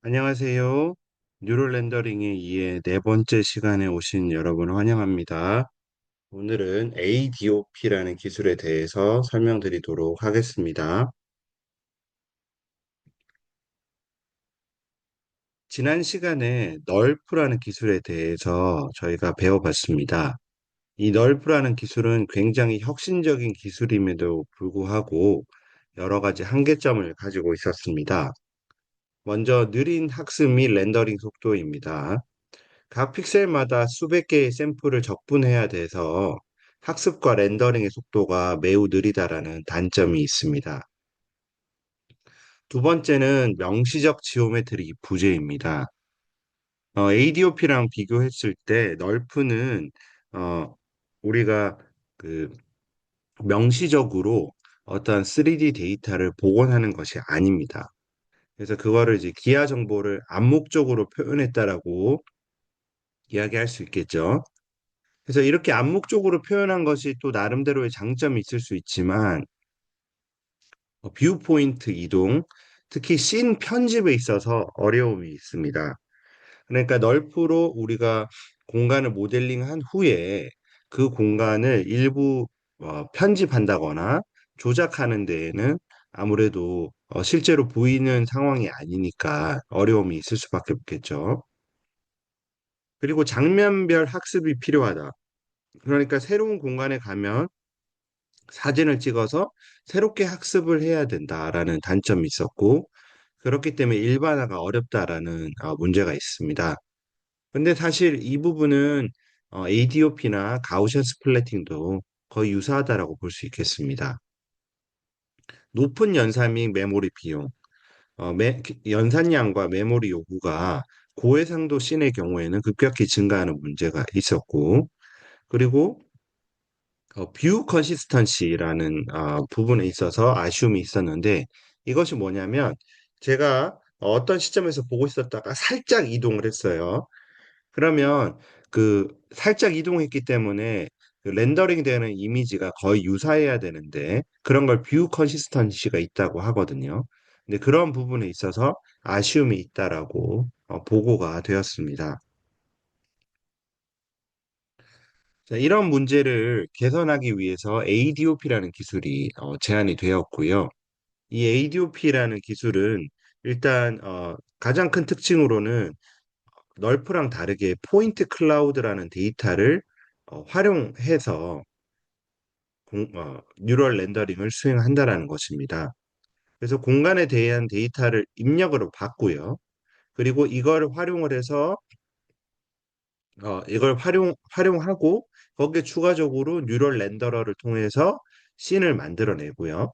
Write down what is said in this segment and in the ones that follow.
안녕하세요. 뉴럴 렌더링의 2의 네 번째 시간에 오신 여러분 환영합니다. 오늘은 ADOP라는 기술에 대해서 설명드리도록 하겠습니다. 지난 시간에 널프라는 기술에 대해서 저희가 배워봤습니다. 이 널프라는 기술은 굉장히 혁신적인 기술임에도 불구하고 여러 가지 한계점을 가지고 있었습니다. 먼저 느린 학습 및 렌더링 속도입니다. 각 픽셀마다 수백 개의 샘플을 적분해야 돼서 학습과 렌더링의 속도가 매우 느리다라는 단점이 있습니다. 두 번째는 명시적 지오메트리 부재입니다. ADOP랑 비교했을 때 널프는 어, 우리가 그 명시적으로 어떤 3D 데이터를 복원하는 것이 아닙니다. 그래서 그거를 이제 기하 정보를 암묵적으로 표현했다라고 이야기할 수 있겠죠. 그래서 이렇게 암묵적으로 표현한 것이 또 나름대로의 장점이 있을 수 있지만 뷰 포인트 이동, 특히 씬 편집에 있어서 어려움이 있습니다. 그러니까 널프로 우리가 공간을 모델링한 후에 그 공간을 일부 편집한다거나 조작하는 데에는 아무래도 실제로 보이는 상황이 아니니까 어려움이 있을 수밖에 없겠죠. 그리고 장면별 학습이 필요하다. 그러니까 새로운 공간에 가면 사진을 찍어서 새롭게 학습을 해야 된다라는 단점이 있었고, 그렇기 때문에 일반화가 어렵다라는 문제가 있습니다. 근데 사실 이 부분은 ADOP나 가우시안 스플래팅도 거의 유사하다라고 볼 수 있겠습니다. 높은 연산 및 메모리 비용, 연산량과 메모리 요구가 고해상도 씬의 경우에는 급격히 증가하는 문제가 있었고, 그리고 뷰 컨시스턴시라는 부분에 있어서 아쉬움이 있었는데 이것이 뭐냐면 제가 어떤 시점에서 보고 있었다가 살짝 이동을 했어요. 그러면 그 살짝 이동했기 때문에 그 렌더링 되는 이미지가 거의 유사해야 되는데 그런 걸 뷰 컨시스턴시가 있다고 하거든요. 근데 그런 부분에 있어서 아쉬움이 있다라고 보고가 되었습니다. 자, 이런 문제를 개선하기 위해서 ADOP라는 기술이 제안이 되었고요. 이 ADOP라는 기술은 일단 가장 큰 특징으로는 널프랑 다르게 포인트 클라우드라는 데이터를 활용해서 뉴럴 렌더링을 수행한다라는 것입니다. 그래서 공간에 대한 데이터를 입력으로 받고요. 그리고 이걸 활용하고 거기에 추가적으로 뉴럴 렌더러를 통해서 씬을 만들어내고요.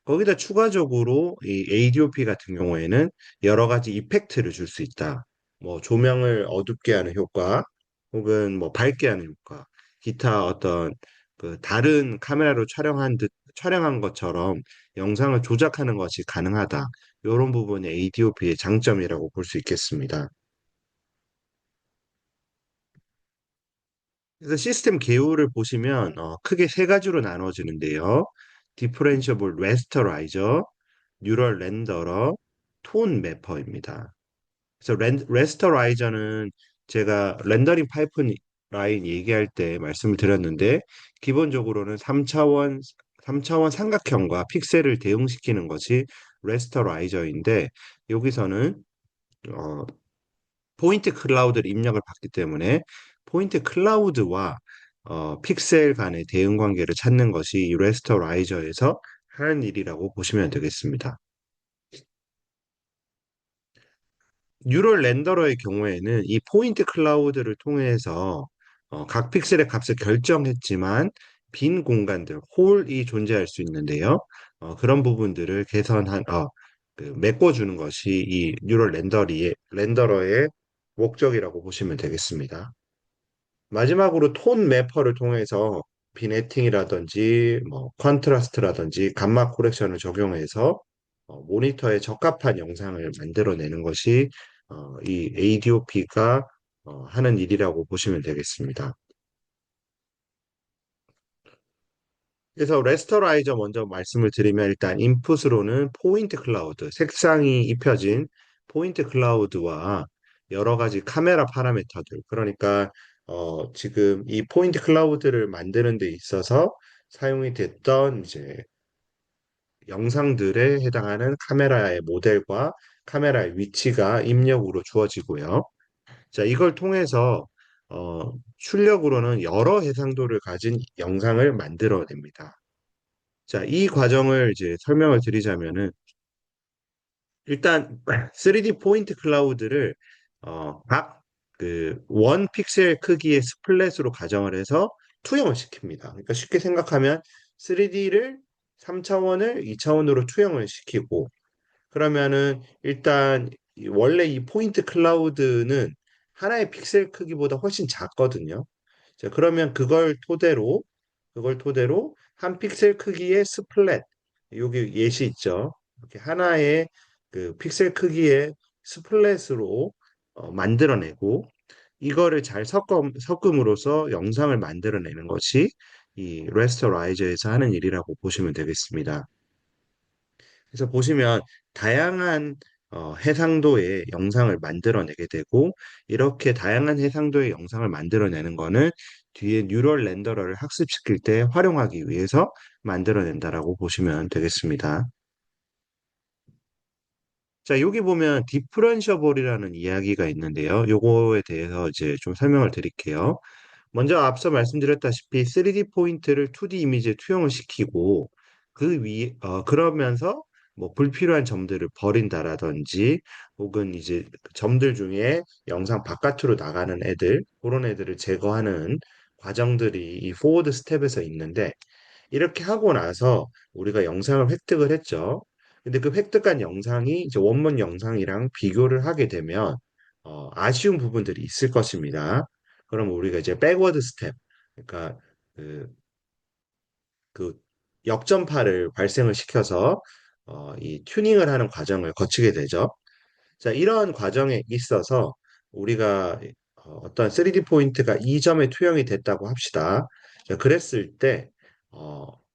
거기다 추가적으로 이 ADOP 같은 경우에는 여러 가지 이펙트를 줄 수 있다. 뭐 조명을 어둡게 하는 효과, 혹은 뭐 밝게 하는 효과, 기타 어떤 그 다른 카메라로 촬영한 것처럼 영상을 조작하는 것이 가능하다. 이런 부분이 ADOP의 장점이라고 볼 수 있겠습니다. 그래서 시스템 개요를 보시면 크게 세 가지로 나눠지는데요. 디퍼렌셔블 레스터라이저, 뉴럴 렌더러, 톤 매퍼입니다. 그래서 레스터라이저는 제가 렌더링 파이프라인 얘기할 때 말씀을 드렸는데 기본적으로는 3차원 삼각형과 픽셀을 대응시키는 것이 레스터라이저인데 여기서는 어, 포인트 클라우드를 입력을 받기 때문에 포인트 클라우드와 픽셀 간의 대응 관계를 찾는 것이 이 레스터라이저에서 하는 일이라고 보시면 되겠습니다. 뉴럴 렌더러의 경우에는 이 포인트 클라우드를 통해서 각 픽셀의 값을 결정했지만 빈 공간들, 홀이 존재할 수 있는데요. 그런 부분들을 메꿔주는 것이 이 뉴럴 렌더러의 목적이라고 보시면 되겠습니다. 마지막으로 톤 매퍼를 통해서 비네팅이라든지 뭐 컨트라스트라든지 감마 코렉션을 적용해서 모니터에 적합한 영상을 만들어내는 것이 이 ADOP가 하는 일이라고 보시면 되겠습니다. 그래서 레스터라이저 먼저 말씀을 드리면 일단 인풋으로는 포인트 클라우드, 색상이 입혀진 포인트 클라우드와 여러 가지 카메라 파라미터들, 그러니까 지금 이 포인트 클라우드를 만드는 데 있어서 사용이 됐던 이제 영상들에 해당하는 카메라의 모델과 카메라의 위치가 입력으로 주어지고요. 자, 이걸 통해서 출력으로는 여러 해상도를 가진 영상을 만들어냅니다. 자, 이 과정을 이제 설명을 드리자면은 일단 3D 포인트 클라우드를 각 그 원 픽셀 크기의 스플랫으로 가정을 해서 투영을 시킵니다. 그러니까 쉽게 생각하면 3D를 3차원을 2차원으로 투영을 시키고 그러면은 일단 원래 이 포인트 클라우드는 하나의 픽셀 크기보다 훨씬 작거든요. 자, 그러면 그걸 토대로 한 픽셀 크기의 스플랫, 여기 예시 있죠. 이렇게 하나의 그 픽셀 크기의 스플랫으로 만들어내고 이거를 잘 섞음으로써 영상을 만들어내는 것이 이 레스터라이저에서 하는 일이라고 보시면 되겠습니다. 그래서 보시면 다양한 해상도의 영상을 만들어내게 되고 이렇게 다양한 해상도의 영상을 만들어내는 거는 뒤에 뉴럴 렌더러를 학습시킬 때 활용하기 위해서 만들어낸다라고 보시면 되겠습니다. 자, 여기 보면 디프런셔블이라는 이야기가 있는데요. 요거에 대해서 이제 좀 설명을 드릴게요. 먼저 앞서 말씀드렸다시피 3D 포인트를 2D 이미지에 투영을 시키고 그러면서 뭐 불필요한 점들을 버린다라든지 혹은 이제 그 점들 중에 영상 바깥으로 나가는 애들 그런 애들을 제거하는 과정들이 이 포워드 스텝에서 있는데 이렇게 하고 나서 우리가 영상을 획득을 했죠. 근데 그 획득한 영상이 이제 원본 영상이랑 비교를 하게 되면 아쉬운 부분들이 있을 것입니다. 그럼 우리가 이제 백워드 스텝, 그러니까 그, 그 역전파를 발생을 시켜서 이 튜닝을 하는 과정을 거치게 되죠. 자, 이런 과정에 있어서 우리가 어떤 3D 포인트가 이 점에 투영이 됐다고 합시다. 자, 그랬을 때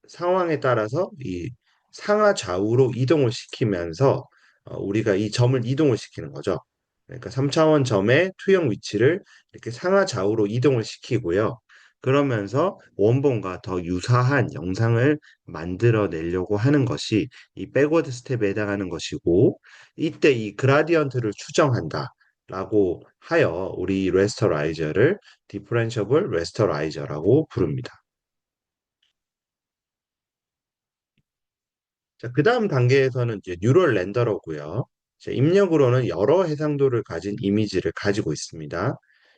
상황에 따라서 이 상하 좌우로 이동을 시키면서 우리가 이 점을 이동을 시키는 거죠. 그러니까 3차원 점의 투영 위치를 이렇게 상하 좌우로 이동을 시키고요. 그러면서 원본과 더 유사한 영상을 만들어내려고 하는 것이 이 백워드 스텝에 해당하는 것이고 이때 이 그라디언트를 추정한다라고 하여 우리 레스터라이저를 디퍼런셔블 레스터라이저라고 부릅니다. 자, 그 다음 단계에서는 이제 뉴럴 렌더러고요. 자, 입력으로는 여러 해상도를 가진 이미지를 가지고 있습니다.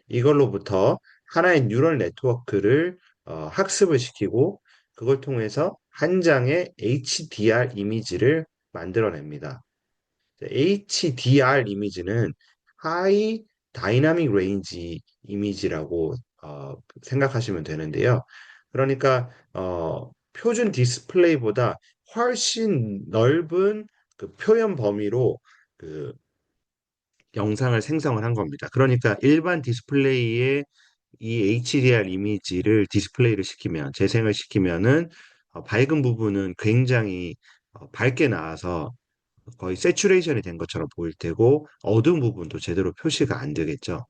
이걸로부터 하나의 뉴럴 네트워크를 학습을 시키고 그걸 통해서 한 장의 HDR 이미지를 만들어냅니다. HDR 이미지는 High Dynamic Range 이미지라고 생각하시면 되는데요. 그러니까 표준 디스플레이보다 훨씬 넓은 그 표현 범위로 그 영상을 생성을 한 겁니다. 그러니까 일반 디스플레이에 이 HDR 이미지를 디스플레이를 시키면 재생을 시키면은 밝은 부분은 굉장히 밝게 나와서 거의 세츄레이션이 된 것처럼 보일 테고 어두운 부분도 제대로 표시가 안 되겠죠.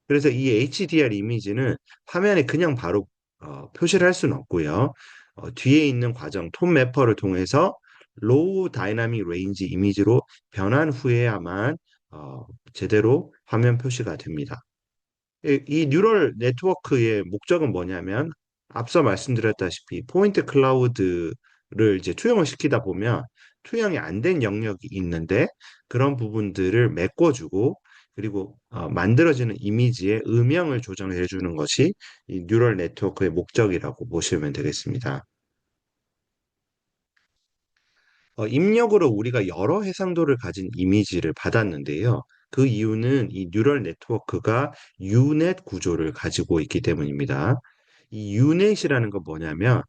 그래서 이 HDR 이미지는 화면에 그냥 바로 표시를 할 수는 없고요. 뒤에 있는 과정 톤 매퍼를 통해서 로우 다이나믹 레인지 이미지로 변환 후에야만 제대로 화면 표시가 됩니다. 이 뉴럴 네트워크의 목적은 뭐냐면 앞서 말씀드렸다시피 포인트 클라우드를 이제 투영을 시키다 보면 투영이 안 된 영역이 있는데 그런 부분들을 메꿔주고 그리고 만들어지는 이미지의 음영을 조정해 주는 것이 이 뉴럴 네트워크의 목적이라고 보시면 되겠습니다. 입력으로 우리가 여러 해상도를 가진 이미지를 받았는데요. 그 이유는 이 뉴럴 네트워크가 유넷 구조를 가지고 있기 때문입니다. 이 유넷이라는 건 뭐냐면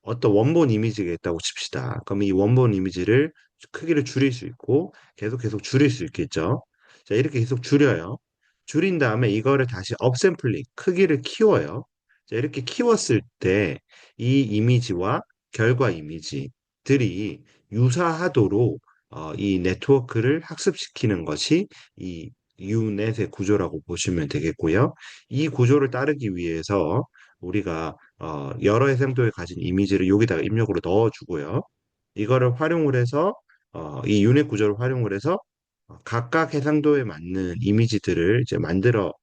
어떤 원본 이미지가 있다고 칩시다. 그럼 이 원본 이미지를 크기를 줄일 수 있고 계속 줄일 수 있겠죠. 자, 이렇게 계속 줄여요. 줄인 다음에 이거를 다시 업샘플링, 크기를 키워요. 자, 이렇게 키웠을 때 이 이미지와 결과 이미지 들이 유사하도록 이 네트워크를 학습시키는 것이 이 유넷의 구조라고 보시면 되겠고요. 이 구조를 따르기 위해서 우리가 여러 해상도에 가진 이미지를 여기다가 입력으로 넣어주고요. 이거를 활용을 해서 이 유닛 구조를 활용을 해서 각각 해상도에 맞는 이미지들을 이제 만들어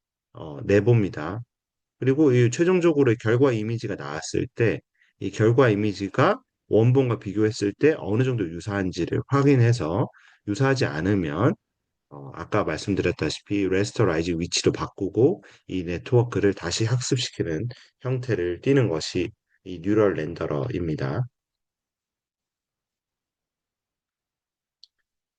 내봅니다. 그리고 이 최종적으로 결과 이미지가 나왔을 때 이 결과 이미지가 원본과 비교했을 때 어느 정도 유사한지를 확인해서 유사하지 않으면 아까 말씀드렸다시피 레스터라이즈 위치도 바꾸고 이 네트워크를 다시 학습시키는 형태를 띠는 것이 이 뉴럴 렌더러입니다.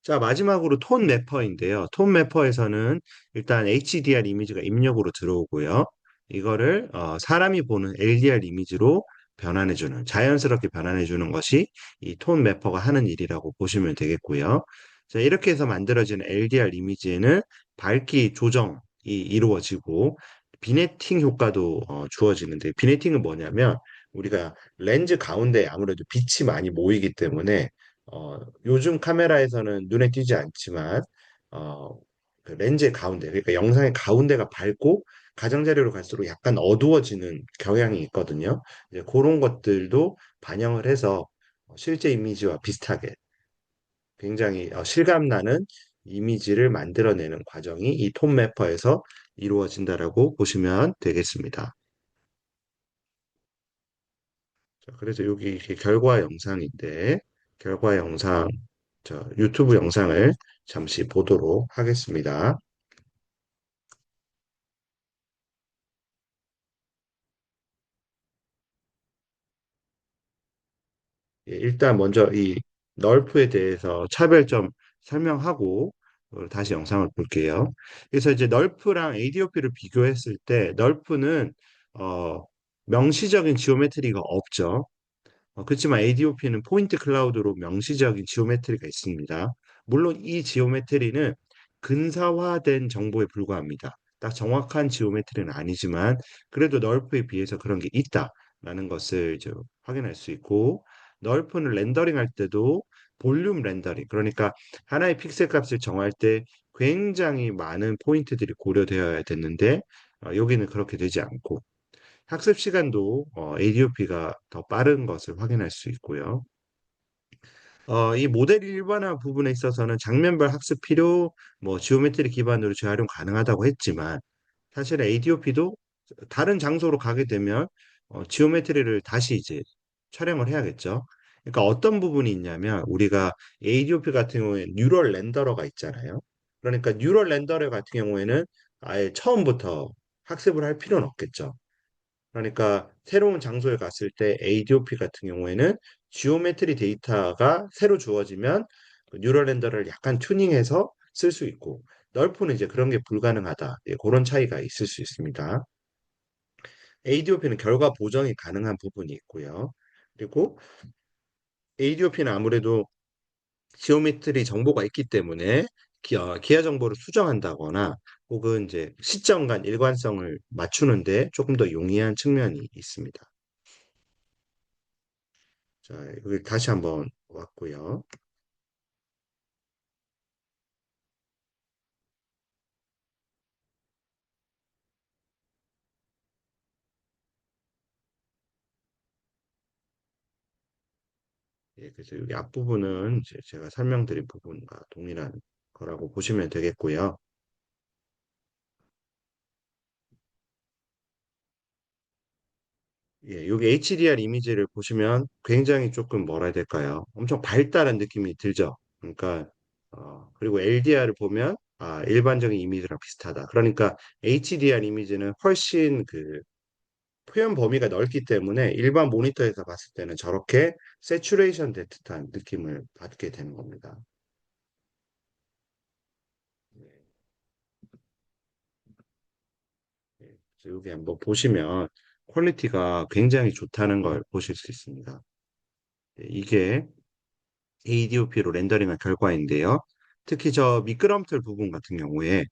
자, 마지막으로 톤 매퍼인데요. 톤 매퍼에서는 일단 HDR 이미지가 입력으로 들어오고요. 이거를 사람이 보는 LDR 이미지로 변환해주는, 자연스럽게 변환해주는 것이 이 톤 매퍼가 하는 일이라고 보시면 되겠고요. 자, 이렇게 해서 만들어지는 LDR 이미지에는 밝기 조정이 이루어지고 비네팅 효과도 주어지는데 비네팅은 뭐냐면 우리가 렌즈 가운데 아무래도 빛이 많이 모이기 때문에 요즘 카메라에서는 눈에 띄지 않지만 어, 그 렌즈의 가운데, 그러니까 영상의 가운데가 밝고 가장자리로 갈수록 약간 어두워지는 경향이 있거든요. 이제 그런 것들도 반영을 해서 실제 이미지와 비슷하게 굉장히 실감나는 이미지를 만들어내는 과정이 이 톤 매퍼에서 이루어진다라고 보시면 되겠습니다. 자, 그래서 여기 이게 결과 영상인데 결과 영상 유튜브 영상을 잠시 보도록 하겠습니다. 예, 일단 먼저 이 널프에 대해서 차별점 설명하고 다시 영상을 볼게요. 그래서 이제 널프랑 ADOP를 비교했을 때 널프는 어, 명시적인 지오메트리가 없죠. 그렇지만 ADOP는 포인트 클라우드로 명시적인 지오메트리가 있습니다. 물론 이 지오메트리는 근사화된 정보에 불과합니다. 딱 정확한 지오메트리는 아니지만 그래도 널프에 비해서 그런 게 있다라는 것을 이제 확인할 수 있고 널프는 렌더링 할 때도 볼륨 렌더링 그러니까 하나의 픽셀 값을 정할 때 굉장히 많은 포인트들이 고려되어야 됐는데 여기는 그렇게 되지 않고 학습 시간도 ADOP가 더 빠른 것을 확인할 수 있고요. 이 모델 일반화 부분에 있어서는 장면별 학습 필요, 뭐 지오메트리 기반으로 재활용 가능하다고 했지만 사실 ADOP도 다른 장소로 가게 되면 지오메트리를 다시 이제 촬영을 해야겠죠. 그러니까 어떤 부분이 있냐면 우리가 ADOP 같은 경우에 뉴럴 렌더러가 있잖아요. 그러니까 뉴럴 렌더러 같은 경우에는 아예 처음부터 학습을 할 필요는 없겠죠. 그러니까 새로운 장소에 갔을 때 ADOP 같은 경우에는 지오메트리 데이터가 새로 주어지면 그 뉴럴 렌더를 약간 튜닝해서 쓸 수 있고 널프는 이제 그런 게 불가능하다. 예, 그런 차이가 있을 수 있습니다. ADOP는 결과 보정이 가능한 부분이 있고요. 그리고 ADOP는 아무래도 지오메트리 정보가 있기 때문에 기하 정보를 수정한다거나 혹은 이제 시점 간 일관성을 맞추는데 조금 더 용이한 측면이 있습니다. 자, 여기 다시 한번 왔고요. 예, 그래서 여기 앞부분은 이제 제가 설명드린 부분과 동일한 거라고 보시면 되겠고요. 예, 여기 HDR 이미지를 보시면 굉장히 조금 뭐라 해야 될까요? 엄청 발달한 느낌이 들죠. 그러니까 그리고 LDR을 보면 일반적인 이미지랑 비슷하다. 그러니까 HDR 이미지는 훨씬 그 표현 범위가 넓기 때문에 일반 모니터에서 봤을 때는 저렇게 세츄레이션 된 듯한 느낌을 받게 되는 겁니다. 네, 네. 그래서 여기 한번 보시면 퀄리티가 굉장히 좋다는 걸 보실 수 있습니다. 네, 이게 ADOP로 렌더링한 결과인데요. 특히 저 미끄럼틀 부분 같은 경우에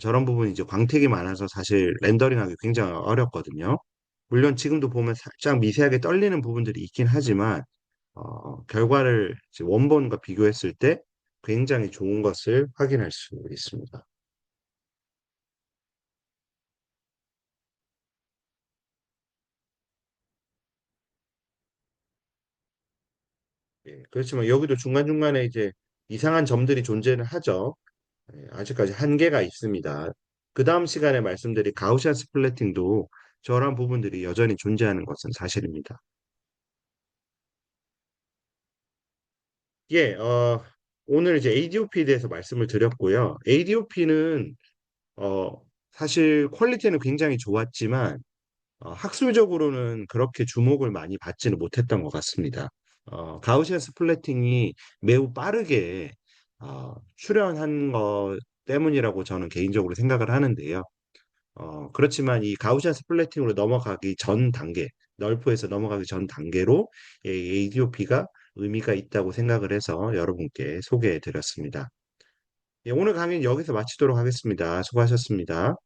저런 부분이 이제 광택이 많아서 사실 렌더링하기 굉장히 어렵거든요. 물론 지금도 보면 살짝 미세하게 떨리는 부분들이 있긴 하지만 결과를 이제 원본과 비교했을 때 굉장히 좋은 것을 확인할 수 있습니다. 예, 그렇지만 여기도 중간중간에 이제 이상한 점들이 존재는 하죠. 예, 아직까지 한계가 있습니다. 그 다음 시간에 말씀드린 가우시안 스플래팅도 저런 부분들이 여전히 존재하는 것은 사실입니다. 예, 오늘 이제 ADOP에 대해서 말씀을 드렸고요. ADOP는 사실 퀄리티는 굉장히 좋았지만 학술적으로는 그렇게 주목을 많이 받지는 못했던 것 같습니다. 가우시안 스플래팅이 매우 빠르게 출현한 것 때문이라고 저는 개인적으로 생각을 하는데요. 그렇지만 이 가우시안 스플래팅으로 넘어가기 전 단계, 널프에서 넘어가기 전 단계로 이 ADOP가 의미가 있다고 생각을 해서 여러분께 소개해 드렸습니다. 예, 오늘 강의는 여기서 마치도록 하겠습니다. 수고하셨습니다.